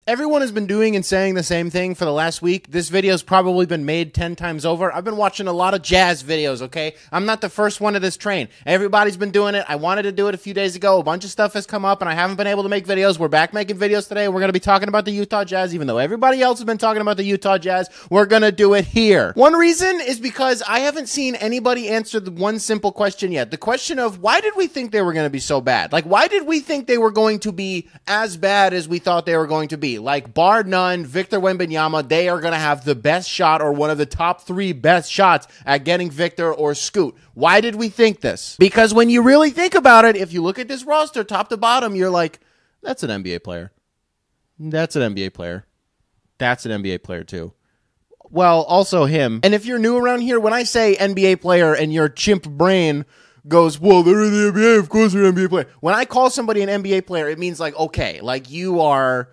Everyone has been doing and saying the same thing for the last week. This video's probably been made 10 times over. I've been watching a lot of Jazz videos, okay? I'm not the first one of this train. Everybody's been doing it. I wanted to do it a few days ago. A bunch of stuff has come up, and I haven't been able to make videos. We're back making videos today. We're going to be talking about the Utah Jazz. Even though everybody else has been talking about the Utah Jazz, we're going to do it here. One reason is because I haven't seen anybody answer the one simple question yet. The question of, why did we think they were going to be so bad? Like, why did we think they were going to be as bad as we thought they were going to be? Like, bar none, Victor Wembanyama, they are going to have the best shot or one of the top 3 best shots at getting Victor or Scoot. Why did we think this? Because when you really think about it, if you look at this roster top to bottom, you're like, that's an NBA player. That's an NBA player. That's an NBA player too. Well, also him. And if you're new around here, when I say NBA player and your chimp brain goes, well, they're in the NBA, of course they're an NBA player. When I call somebody an NBA player, it means like, okay, like you are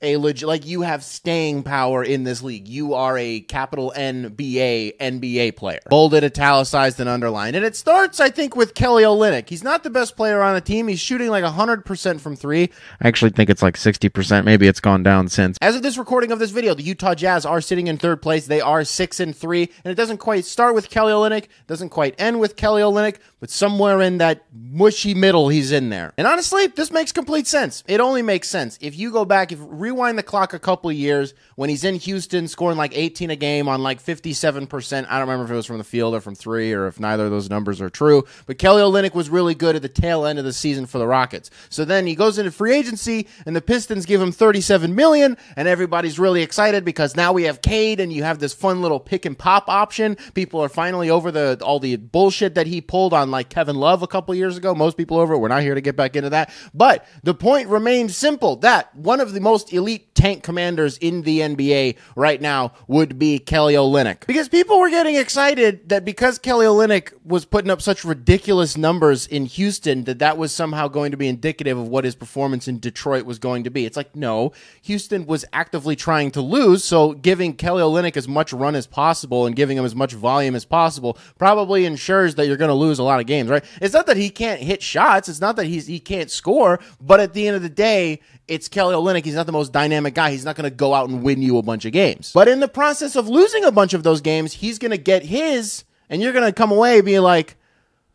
a legit, like you have staying power in this league. You are a capital NBA player. Bolded, italicized, and underlined. And it starts, I think, with Kelly Olynyk. He's not the best player on the team. He's shooting like 100% from 3. I actually think it's like 60%. Maybe it's gone down since. As of this recording of this video, the Utah Jazz are sitting in 3rd place. They are 6-3. And it doesn't quite start with Kelly Olynyk. Doesn't quite end with Kelly Olynyk. But somewhere in that mushy middle, he's in there. And honestly, this makes complete sense. It only makes sense. If you go back, rewind the clock a couple of years when he's in Houston scoring like 18 a game on like 57%. I don't remember if it was from the field or from 3 or if neither of those numbers are true. But Kelly Olynyk was really good at the tail end of the season for the Rockets. So then he goes into free agency and the Pistons give him $37 million and everybody's really excited because now we have Cade and you have this fun little pick and pop option. People are finally over all the bullshit that he pulled on like Kevin Love a couple years ago. Most people over it. We're not here to get back into that. But the point remains simple, that one of the most elite tank commanders in the NBA right now would be Kelly Olynyk. Because people were getting excited that because Kelly Olynyk was putting up such ridiculous numbers in Houston, that was somehow going to be indicative of what his performance in Detroit was going to be. It's like, no, Houston was actively trying to lose, so giving Kelly Olynyk as much run as possible and giving him as much volume as possible probably ensures that you're going to lose a lot of games, right? It's not that he can't hit shots. It's not that he can't score, but at the end of the day, it's Kelly Olynyk. He's not the most dynamic guy. He's not going to go out and win you a bunch of games. But in the process of losing a bunch of those games, he's going to get his, and you're going to come away being like,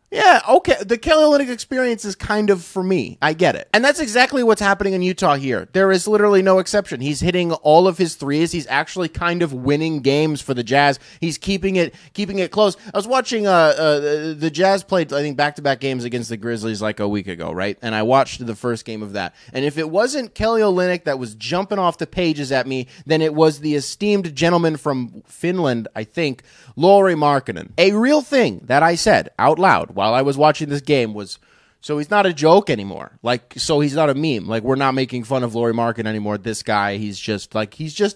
yeah, okay, the Kelly Olynyk experience is kind of for me. I get it. And that's exactly what's happening in Utah here. There is literally no exception. He's hitting all of his threes. He's actually kind of winning games for the Jazz. He's keeping it close. I was watching the Jazz played, I think, back-to-back games against the Grizzlies like a week ago, right? And I watched the first game of that. And if it wasn't Kelly Olynyk that was jumping off the pages at me, then it was the esteemed gentleman from Finland, I think, Lauri Markkanen. A real thing that I said out loud while I was watching this game was, so he's not a joke anymore. Like, so he's not a meme. Like, we're not making fun of Lauri Markkanen anymore. This guy, he's just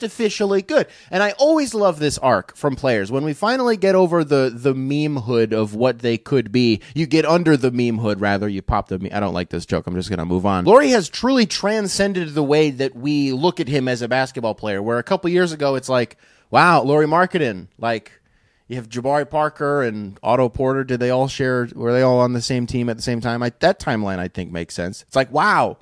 officially good. And I always love this arc from players. When we finally get over the meme hood of what they could be, you get under the meme hood, rather, you pop the meme. I don't like this joke. I'm just going to move on. Lauri has truly transcended the way that we look at him as a basketball player, where a couple years ago, it's like, wow, Lauri Markkanen, like, you have Jabari Parker and Otto Porter. Were they all on the same team at the same time? That timeline, I think, makes sense. It's like, wow,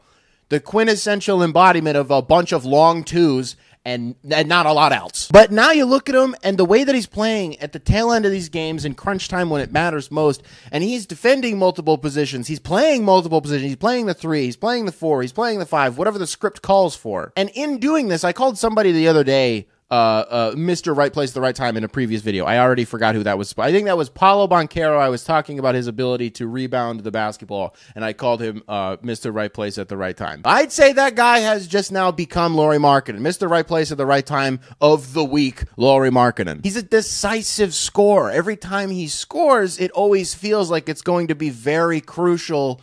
the quintessential embodiment of a bunch of long twos and not a lot else. But now you look at him and the way that he's playing at the tail end of these games in crunch time when it matters most, and he's defending multiple positions. He's playing multiple positions. He's playing the 3. He's playing the 4. He's playing the 5, whatever the script calls for. And in doing this, I called somebody the other day Mr. Right Place at the Right Time in a previous video. I already forgot who that was. I think that was Paolo Banchero. I was talking about his ability to rebound the basketball, and I called him Mr. Right Place at the Right Time. I'd say that guy has just now become Lauri Markkanen. Mr. Right Place at the Right Time of the week, Lauri Markkanen. He's a decisive scorer. Every time he scores, it always feels like it's going to be very crucial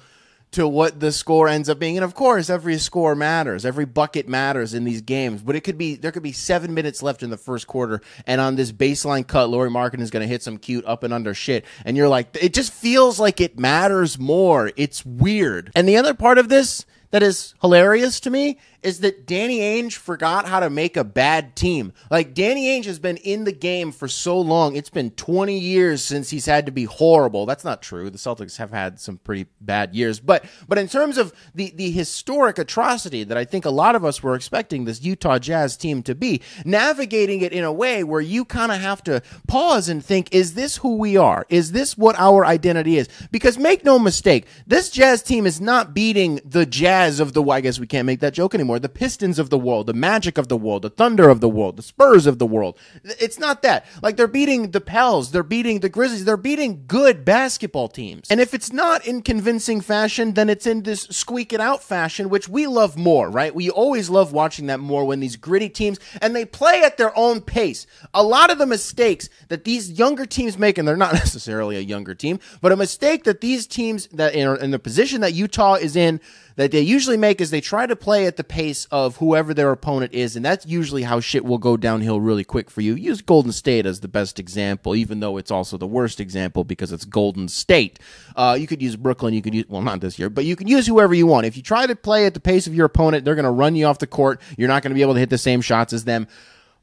to what the score ends up being. And of course, every score matters. Every bucket matters in these games. But there could be 7 minutes left in the first quarter, and on this baseline cut, Lauri Markkanen is going to hit some cute up and under shit. And you're like, it just feels like it matters more. It's weird. And the other part of this that is hilarious to me is that Danny Ainge forgot how to make a bad team. Like, Danny Ainge has been in the game for so long. It's been 20 years since he's had to be horrible. That's not true. The Celtics have had some pretty bad years. But in terms of the historic atrocity that I think a lot of us were expecting this Utah Jazz team to be, navigating it in a way where you kind of have to pause and think, is this who we are? Is this what our identity is? Because make no mistake, this Jazz team is not beating the Jazz of the, I guess we can't make that joke anymore, the Pistons of the world, the Magic of the world, the Thunder of the world, the Spurs of the world. It's not that. Like, they're beating the Pels, they're beating the Grizzlies, they're beating good basketball teams. And if it's not in convincing fashion, then it's in this squeak it out fashion, which we love more, right? We always love watching that more when these gritty teams, and they play at their own pace. A lot of the mistakes that these younger teams make, and they're not necessarily a younger team, but a mistake that these teams that in the position that Utah is in, that they usually make, is they try to play at the pace of whoever their opponent is, and that's usually how shit will go downhill really quick for you. Use Golden State as the best example, even though it's also the worst example because it's Golden State. You could use Brooklyn, you could use, well, not this year, but you can use whoever you want. If you try to play at the pace of your opponent, they're going to run you off the court. You're not going to be able to hit the same shots as them.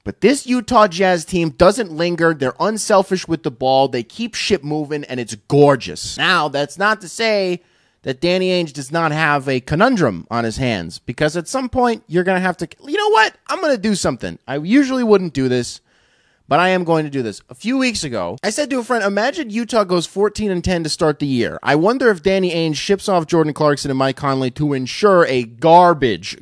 But this Utah Jazz team doesn't linger. They're unselfish with the ball. They keep shit moving, and it's gorgeous. Now, that's not to say that Danny Ainge does not have a conundrum on his hands, because at some point you're going to have to, you know what? I'm going to do something. I usually wouldn't do this, but I am going to do this. A few weeks ago, I said to a friend, imagine Utah goes 14-10 to start the year. I wonder if Danny Ainge ships off Jordan Clarkson and Mike Conley to ensure a garbage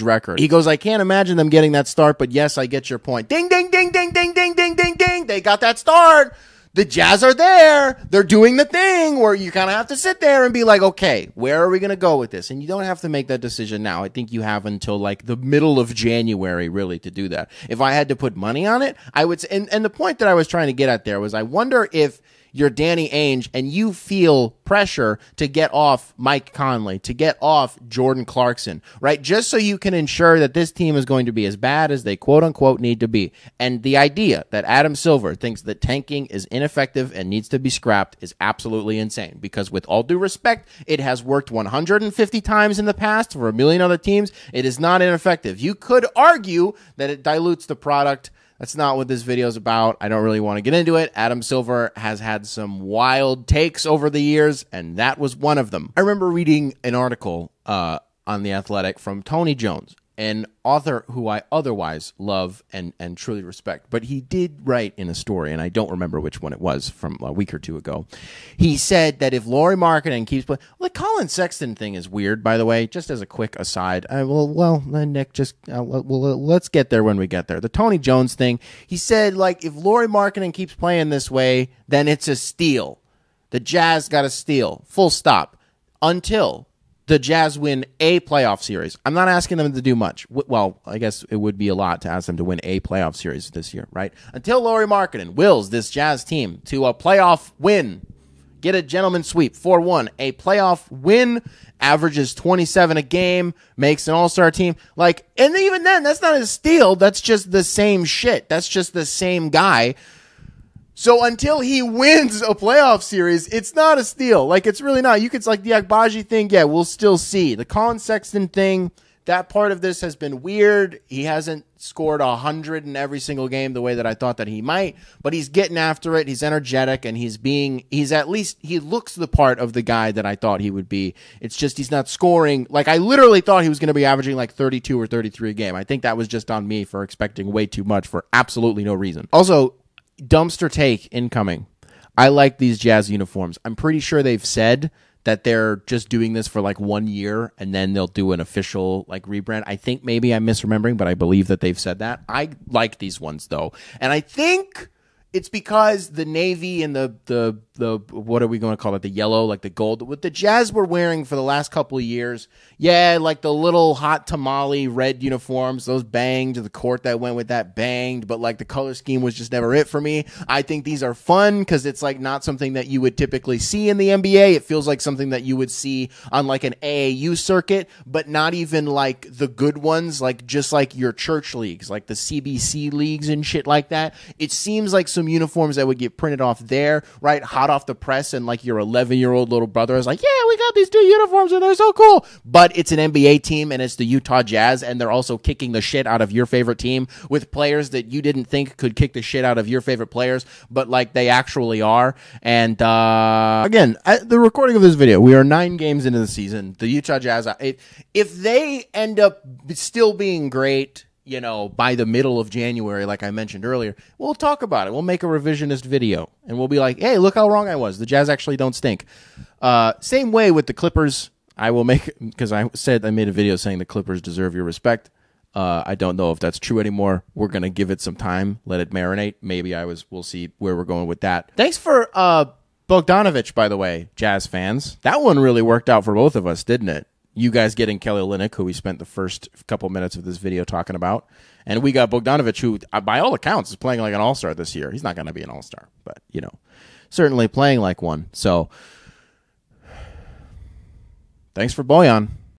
record. He goes, I can't imagine them getting that start, but yes, I get your point. Ding, ding, ding, ding, ding, ding, ding, ding, ding. They got that start. The Jazz are there. They're doing the thing where you kind of have to sit there and be like, okay, where are we going to go with this? And you don't have to make that decision now. I think you have until like the middle of January really to do that. If I had to put money on it, I would say, and the point that I was trying to get at there was, I wonder if you're Danny Ainge and you feel pressure to get off Mike Conley, to get off Jordan Clarkson, right? Just so you can ensure that this team is going to be as bad as they quote unquote need to be. And the idea that Adam Silver thinks that tanking is ineffective and needs to be scrapped is absolutely insane, because with all due respect, it has worked 150 times in the past for a million other teams. It is not ineffective. You could argue that it dilutes the product. That's not what this video is about. I don't really want to get into it. Adam Silver has had some wild takes over the years, and that was one of them. I remember reading an article on The Athletic from Tony Jones, an author who I otherwise love and truly respect. But he did write in a story, and I don't remember which one it was, from a week or two ago. He said that if Lauri Markkanen keeps playing... Well, the Colin Sexton thing is weird, by the way, just as a quick aside. Nick, just... let's get there when we get there. The Tony Jones thing, he said, like, if Lauri Markkanen keeps playing this way, then it's a steal. The Jazz got a steal. Full stop. Until the Jazz win a playoff series. I'm not asking them to do much. Well, I guess it would be a lot to ask them to win a playoff series this year, right? Until Lauri Markkanen wills this Jazz team to a playoff win, get a gentleman's sweep, 4-1, a playoff win, averages 27 a game, makes an all-star team. Like, and even then, that's not a steal. That's just the same shit. That's just the same guy. So until he wins a playoff series, it's not a steal. Like, it's really not. You could, like, the Agbaji thing, yeah, we'll still see. The Colin Sexton thing, that part of this has been weird. He hasn't scored 100 in every single game the way that I thought that he might, but he's getting after it. He's energetic, and he's at least, he looks the part of the guy that I thought he would be. It's just he's not scoring. Like, I literally thought he was going to be averaging like 32 or 33 a game. I think that was just on me for expecting way too much for absolutely no reason. Also, dumpster take incoming. I like these Jazz uniforms. I'm pretty sure they've said that they're just doing this for like 1 year and then they'll do an official like rebrand. I think maybe I'm misremembering, but I believe that they've said that. I like these ones though. And I think it's because the navy and the what are we going to call it? The yellow, like the gold, what the Jazz were wearing for the last couple of years. Yeah, like the little hot tamale red uniforms, those banged. The court that went with that banged, but like the color scheme was just never it for me. I think these are fun because it's like not something that you would typically see in the NBA. It feels like something that you would see on like an AAU circuit, but not even like the good ones, like just like your church leagues, like the CBC leagues and shit like that. It seems like some uniforms that would get printed off there, right? hot off the press and like your 11-year-old little brother is like, yeah, we got these 2 uniforms and they're so cool. But it's an NBA team and it's the Utah Jazz, and they're also kicking the shit out of your favorite team with players that you didn't think could kick the shit out of your favorite players, but like they actually are. And again, the recording of this video, we are 9 games into the season. The Utah Jazz, if they end up still being great, you know, by the middle of January, like I mentioned earlier, we'll talk about it. We'll make a revisionist video, and we'll be like, hey, look how wrong I was. The Jazz actually don't stink. Same way with the Clippers. I will make, because I made a video saying the Clippers deserve your respect. I don't know if that's true anymore. We're going to give it some time, let it marinate. Maybe we'll see where we're going with that. Thanks for Bogdanovich, by the way, Jazz fans. That one really worked out for both of us, didn't it? You guys getting Kelly Olynyk, who we spent the first couple minutes of this video talking about. And we got Bogdanovich, who, by all accounts, is playing like an all-star this year. He's not going to be an all-star, but, you know, certainly playing like one. So, thanks for Bojan.